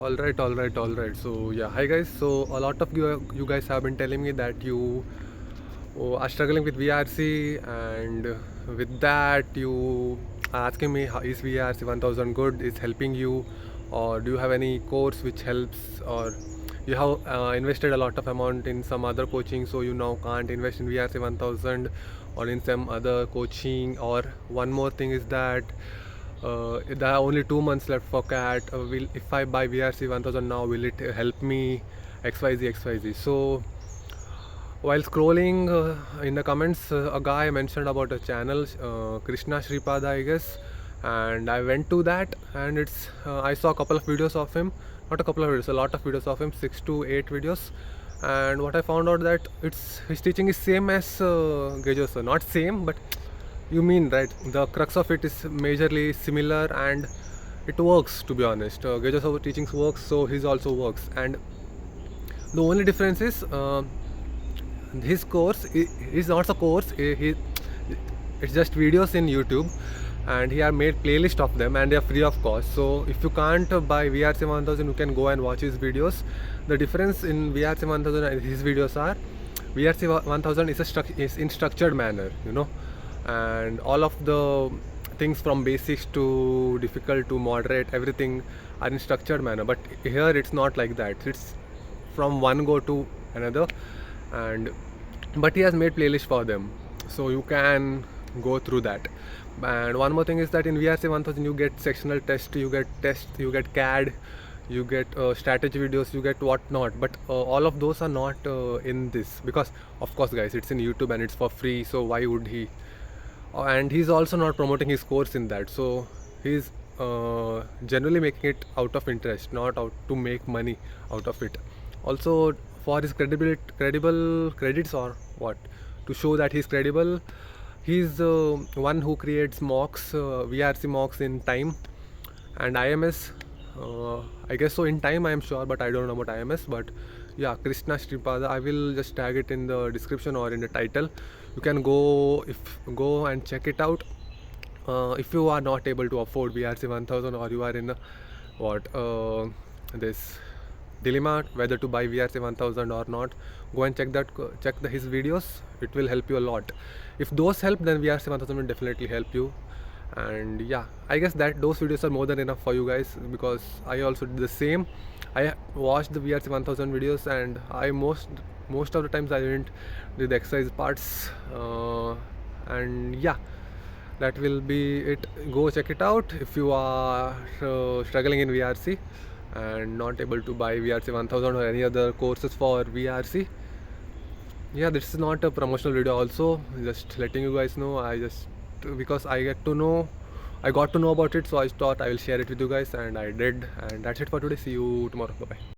All right. So yeah, hi guys. So a lot of you guys have been telling me that you are struggling with VRC, and with that you are asking me, how is VRC 1000 good? Is helping you, or do you have any course which helps, or you have invested a lot of amount in some other coaching, so you now can't invest in VRC 1000 or in some other coaching? Or one more thing is that there are only 2 months left for CAT. Will if I buy VRC 1000 now, will it help me XYZ? So while scrolling in the comments, a guy mentioned about a channel, Krishna Shripada, I guess, and I went to that, and I saw a couple of videos of him, not a couple of videos, a lot of videos of him, 6 to 8 videos. And what I found out that his teaching is same as Gejo's, not same, but you mean right. The crux of it is majorly similar, and it works. To be honest, Gejo's teachings works, so his also works, and the only difference is his course is not a course. It's just videos in YouTube, and he have made playlist of them, and they are free of cost. So if you can't buy VRC 1000, you can go and watch his videos. The difference in VRC 1000 and his videos are, VRC 1000 is in structured manner, and all of the things from basics to difficult to moderate, everything are in structured manner. But here it's not like that. It's from one go to another, and but he has made playlist for them, so you can go through that. And one more thing is that in VRC 1000 you get sectional test, you get CAD, you get strategy videos, you get whatnot. But all of those are not in this, because of course guys, it's in YouTube and it's for free, so why would he? And he's also not promoting his course in that, so he's generally making it out of interest, not out to make money out of it. Also, for his credible credits, or what, to show that he's credible, he's the one who creates mocks, VRC mocks in time and IMS. I guess so in time, I am sure, but I don't know about IMS. But yeah, Krishna Shripada, I will just tag it in the description or in the title. You can go and check it out. If you are not able to afford VRC 1000, or you are in this dilemma whether to buy VRC 1000 or not, go and check his videos. It will help you a lot. If those help, then VRC 1000 will definitely help you. And yeah, I guess that those videos are more than enough for you guys, because I also did the same. I watched the VRC 1000 videos, and I most of the times I didn't do the exercise parts, and yeah, that will be it. Go check it out if you are struggling in VRC and not able to buy VRC 1000 or any other courses for VRC. Yeah, this is not a promotional video, also just letting you guys know. Because I got to know about it, so I thought I will share it with you guys, and I did. And that's it for today. See you tomorrow. Bye bye.